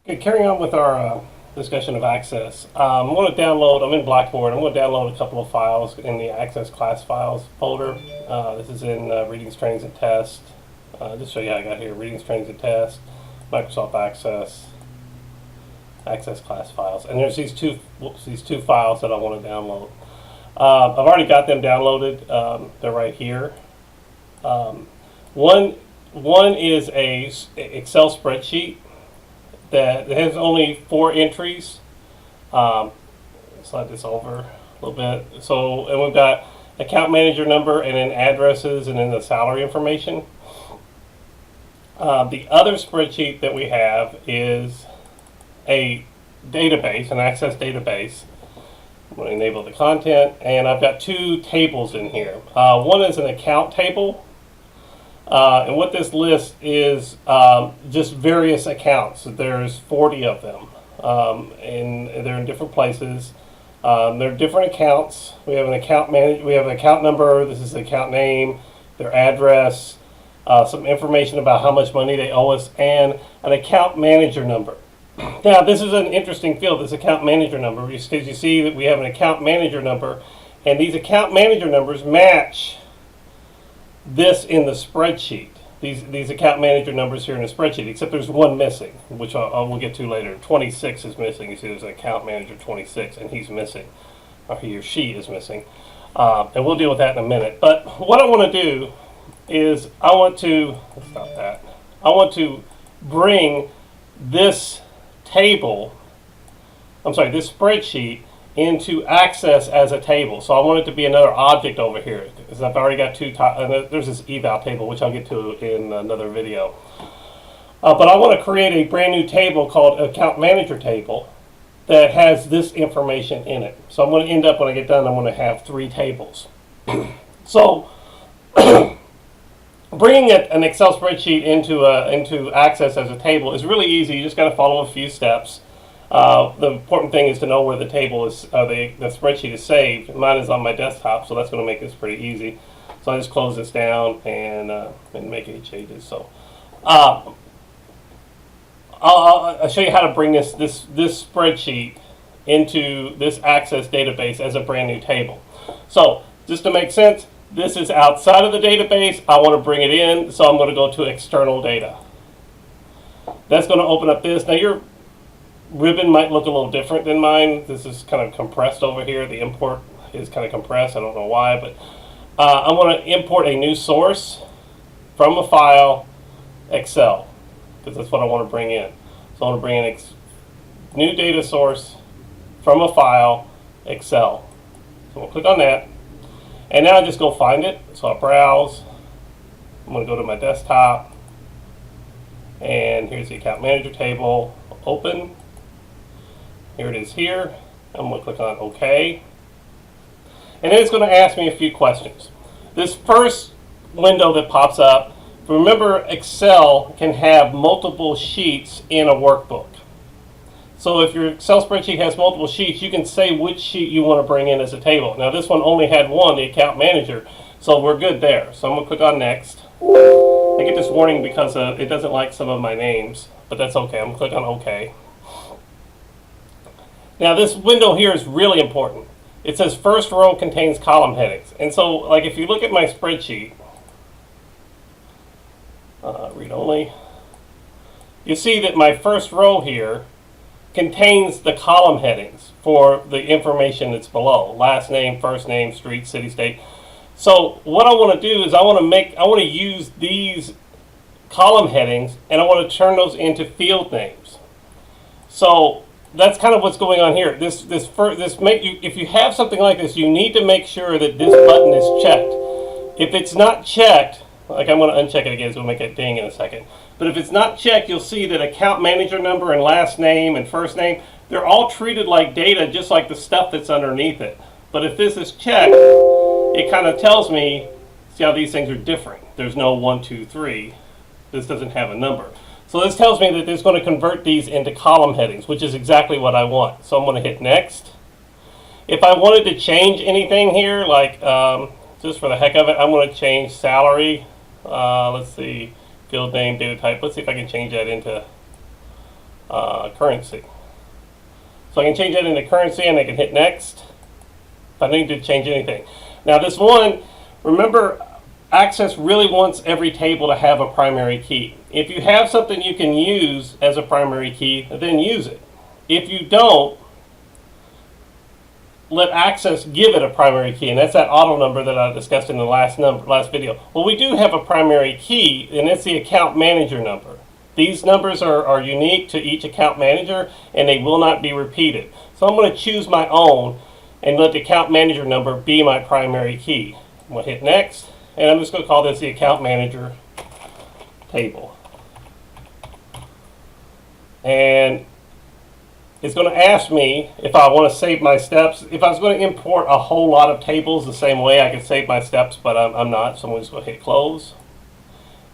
Okay, carrying on with our discussion of Access, I'm going to download, I'm in Blackboard, I'm going to download a couple of files in the Access class files folder. This is in Readings, Trainings, and Tests. Just show you how I got here, Readings, Trainings, and Tests, Microsoft Access, Access class files. And there's these two files that I want to download. I've already got them downloaded. They're right here. One is a Excel spreadsheet that has only 4 entries. Slide this over a little bit. So, and we've got account manager number and then addresses and then the salary information. The other spreadsheet that we have is a database, an Access database. I'm going to enable the content, and I've got 2 tables in here. One is an account table. And what this list is just various accounts. There's 40 of them, and they're in different places. They're different accounts. We have an account manager. We have an account number. This is the account name, their address, some information about how much money they owe us, and an account manager number. Now, this is an interesting field. This account manager number, because you see that we have an account manager number, and these account manager numbers match this in the spreadsheet. These account manager numbers here in the spreadsheet, except there's one missing, which we'll get to later. 26 is missing. You see there's an account manager 26, and he's missing, or he or she is missing. And we'll deal with that in a minute. But what I want to do is I want to bring this this spreadsheet into Access as a table. So I want it to be another object over here, because I've already got there's this eval table, which I'll get to in another video. But I want to create a brand new table called Account Manager Table that has this information in it. So I'm going to end up, when I get done, I'm going to have 3 tables. So bringing an Excel spreadsheet into Access as a table is really easy. You just got to follow a few steps. The important thing is to know where the table is, the spreadsheet is saved. Mine is on my desktop, so that's going to make this pretty easy. So I just close this down and make any changes. So I'll show you how to bring this spreadsheet into this Access database as a brand new table. So just to make sense, this is outside of the database. I want to bring it in, so I'm going to go to External Data. That's going to open up this. Now your ribbon might look a little different than mine. This is kind of compressed over here. The import is kind of compressed. I don't know why, but I want to import a new source from a file, Excel, because that's what I want to bring in. So I want to bring in a new data source from a file, Excel. So we'll click on that, and now I just go find it. So I browse. I'm going to go to my desktop, and here's the account manager table. Open. Here it is here. I'm going to click on OK. And then it's going to ask me a few questions. This first window that pops up, remember Excel can have multiple sheets in a workbook. So if your Excel spreadsheet has multiple sheets, you can say which sheet you want to bring in as a table. Now this one only had one, the account manager, so we're good there. So I'm going to click on Next. I get this warning because it doesn't like some of my names, but that's okay. I'm going to click on OK. Now this window here is really important. It says first row contains column headings. And so like if you look at my spreadsheet, read only, you see that my first row here contains the column headings for the information that's below. Last name, first name, street, city, state. So what I want to do is I want to use these column headings and I want to turn those into field names. So that's kind of what's going on here. If you have something like this, you need to make sure that this button is checked. If it's not checked, like I'm going to uncheck it again, so we'll make it ding in a second. But if it's not checked, you'll see that account manager number and last name and first name, they're all treated like data, just like the stuff that's underneath it. But if this is checked, it kind of tells me, see how these things are different. There's no 1, 2, 3. This doesn't have a number. So this tells me that it's going to convert these into column headings, which is exactly what I want. So I'm going to hit Next. If I wanted to change anything here, like just for the heck of it, I'm going to change salary. Let's see, field name, data type. Let's see if I can change that into currency. So I can change that into currency and I can hit next if I need to change anything. Now this one, remember, Access really wants every table to have a primary key. If you have something you can use as a primary key, then use it. If you don't, let Access give it a primary key, and that's that auto number that I discussed in the last video. Well, we do have a primary key, and it's the account manager number. These numbers are unique to each account manager, and they will not be repeated. So I'm going to choose my own and let the account manager number be my primary key. I'm going to hit next, and I'm just going to call this the account manager table. And it's going to ask me if I want to save my steps. If I was going to import a whole lot of tables the same way, I could save my steps, but I'm not, so I'm just going to hit close.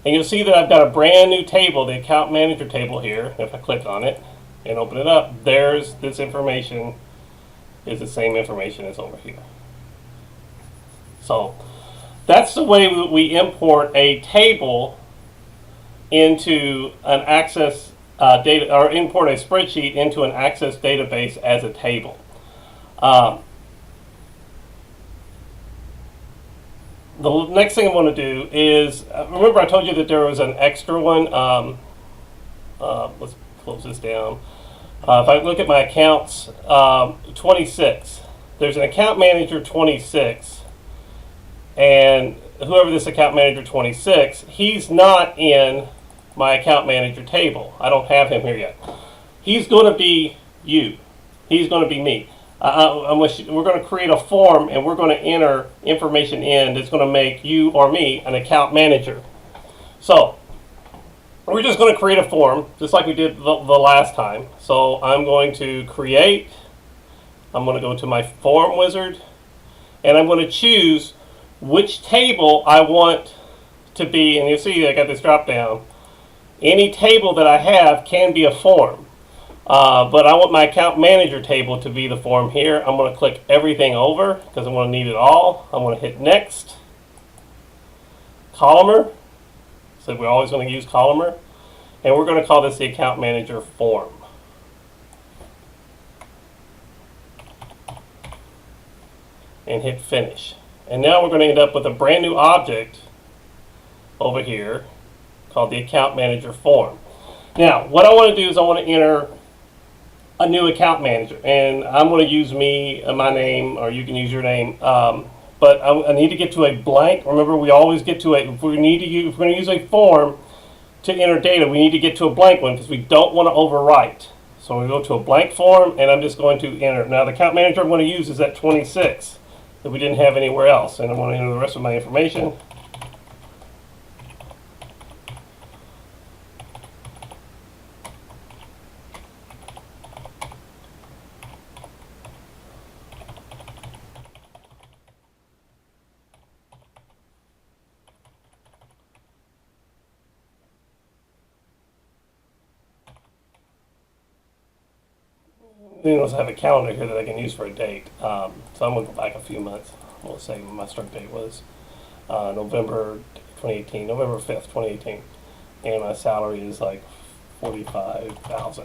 And you'll see that I've got a brand new table, the account manager table here. If I click on it and open it up, there's this information is the same information as over here. So that's the way we import a table into an Access data, or import a spreadsheet into an Access database as a table. The next thing I want to do is, remember I told you that there was an extra one. Let's close this down. If I look at my accounts, 26, there's an account manager 26, and whoever this account manager 26, he's not in my account manager table. I don't have him here yet. He's going to be you. He's going to be me. We're going to create a form, and we're going to enter information in that's going to make you or me an account manager. So we're just going to create a form just like we did the last time. So I'm going to create. I'm going to go to my form wizard, and I'm going to choose which table I want to be. And you'll see I got this drop down. Any table that I have can be a form. But I want my account manager table to be the form here. I'm going to click everything over because I'm going to need it all. I'm going to hit next. Columnar. So we're always going to use columnar. And we're going to call this the account manager form. And hit finish. And now we're going to end up with a brand new object over here called the account manager form. Now, what I want to do is I want to enter a new account manager, and I'm going to use my name, or you can use your name. But I need to get to a blank. Remember, we always get to if we're going to use a form to enter data, we need to get to a blank one because we don't want to overwrite. So we go to a blank form, and I'm just going to enter. Now, the account manager I'm going to use is that 26 that we didn't have anywhere else, and I'm going to enter the rest of my information. You also have a calendar here that I can use for a date. So I'm going to go back a few months. We'll say my start date was November 2018, November 5th, 2018. And my salary is like $45,000. I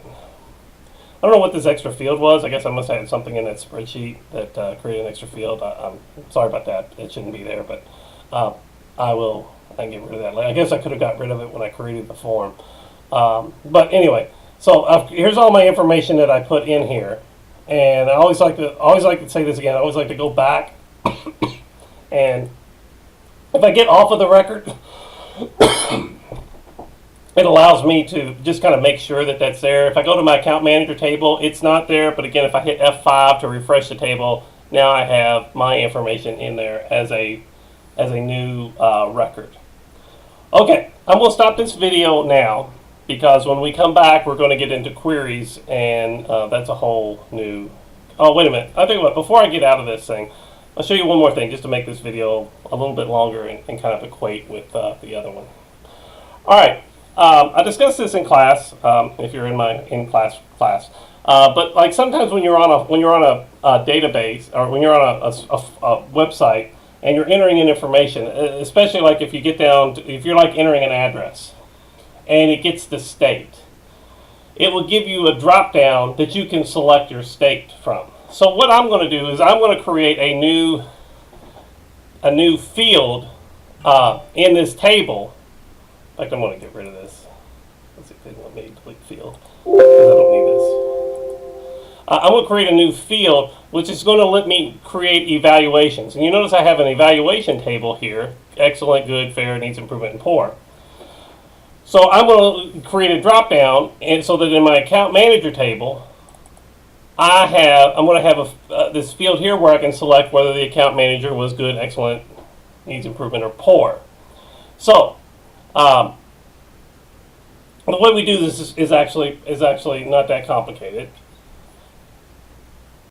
don't know what this extra field was. I guess I must have had something in that spreadsheet that created an extra field. I'm sorry about that. It shouldn't be there, but I can get rid of that later. I guess I could have got rid of it when I created the form. But anyway. So here's all my information that I put in here, and I always like to say this again. I always like to go back, and if I get off of the record, it allows me to just kind of make sure that that's there. If I go to my account manager table, it's not there. But again, if I hit F5 to refresh the table, now I have my information in there as a new record. Okay, I'm going to stop this video now, because when we come back, we're going to get into queries, and that's a whole new... Oh, wait a minute. I think before I get out of this thing, I'll show you one more thing just to make this video a little bit longer and kind of equate with the other one. All right. I discussed this in class, if you're in my in-class class. But like sometimes when you're on a database, or when you're on a website and you're entering in information, especially like if you get down to, if you're like entering an address, and it gets the state. it will give you a drop down that you can select your state from. So what I'm going to do is I'm going to create a new field in this table. In fact, I'm going to get rid of this. Let's see if they want me to delete field, because I don't need this. I'm going to create a new field, which is going to let me create evaluations. And you notice I have an evaluation table here: excellent, good, fair, needs improvement, and poor. So I'm going to create a drop down, and so that in my account manager table, I'm going to have this field here where I can select whether the account manager was good, excellent, needs improvement, or poor. So the way we do this is actually not that complicated.